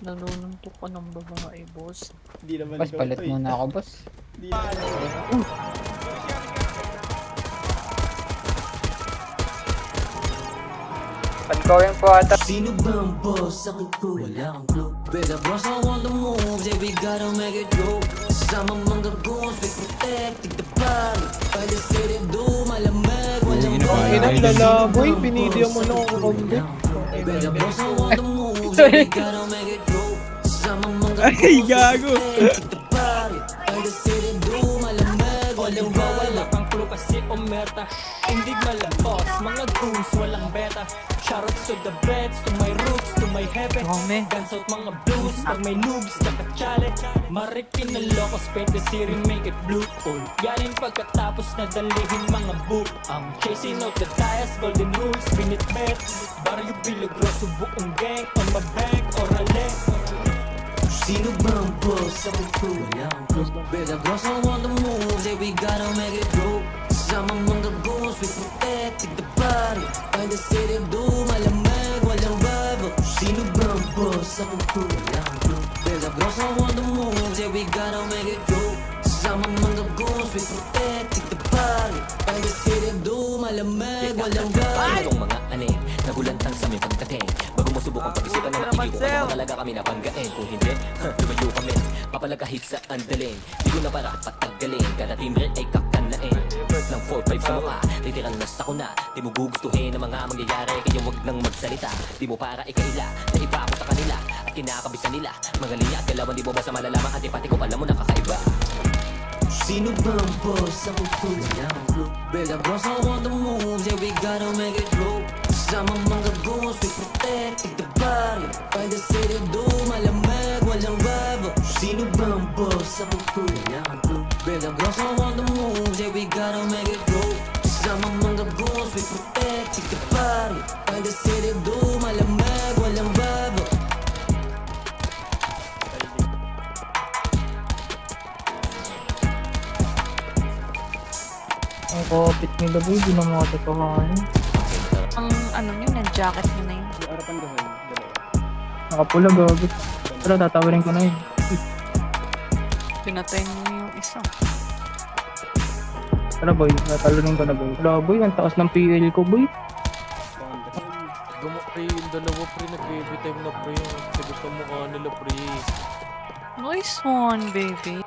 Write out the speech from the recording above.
Naluluntok ka ng babae, boss. Hindi naman Boss, ikaw palit to eh. muna ako, boss. Hindi naman ikaw. Pag-going po ata. Sino ba ang boss? Akin ko wala kang clue. Better boss, I want the moves. Yeah, we gotta make it go. Sama mga goons, we protecting the body. By the city, do malamig. Walang Inang lalaboy, pinidyo mo na ako kumbi. Better boss, I want the moves. Yeah, we gotta make it go. Sama mga Ay, goons, gago. we protecting the body. By the city, do malamig. Walang Wala kang clue kasi omerta. Hindi malabos, mga goons walang beta. Shoutouts to the beds, to my roots, to my heaven. Guns out mga blues, pag may noobs nakachale. Marikin na locos, paint the city, make it blue. All yanin pagkatapos na dalihin mga book. I'm chasing out the tires, golden rules, pinit bet. Barrio Bilogroso, buong gang, on my bank, orale. Sino ba ang boss? Akin ko wala kang clue. Better boss, I want the moves. Yeah, we gotta make it go. Sama mga goons, we protecting the body. By the city, do malamig, walang vibe. Sino ba ang boss? Akin ko wala kang clue. Better boss, I want the moves. Yeah, we gotta make it go. Sama mga goons, we protecting the body. By the city, do malamig, walang vibe. Merong mga aning nagulantang sa aming pagdating. Bago mo subukang pag-isipan ng matindi kung ano talaga kami napanggain. Kung hindi, lumayo kami papalagahit sa andaling. Di ko na para patagalin, kada timbre ay kakanain. Ng 4-5 sa mukha, literal na sakuna. Di mo gugustuhin ang mga mangyayari, kaya wag nang magsalita. Di mo para ikaila, na iba ako sa kanila at kinakabisa nila. Mga linya at galawan, di mo ba sa malalaman antipati ko, alam mo nakakaiba. Sino ba ang boss? Ako ko wala kang clue. Better boss, I want the moves. Yeah, we gotta make it go. Sama mga goons, we protecting the body. By the city, do malamig, walang vibe. Sino ba ang boss? Ako ko wala kang clue. Better boss, I want the moves. Yeah, we gotta make it go. Sama mga goons, we protecting the body. By the city, do malamig, walang vibe. Ang kopit nila, boy. Di na mga totohanin. Ang ano nyo, na-jacket nyo na yun. Yung harapan ko sa'yo, dalawa. Nakapula, gago. Pero tatawarin ko na yun. Pinatay nyo yung isa. Tara, boy. Tatalunin ko na, boy. Tara, boy. Ang taas ng PL ko, boy. Pre, yung dalawa pre, nag-baby time na pre. Sagot ang mukha nila pre. Nice one, baby.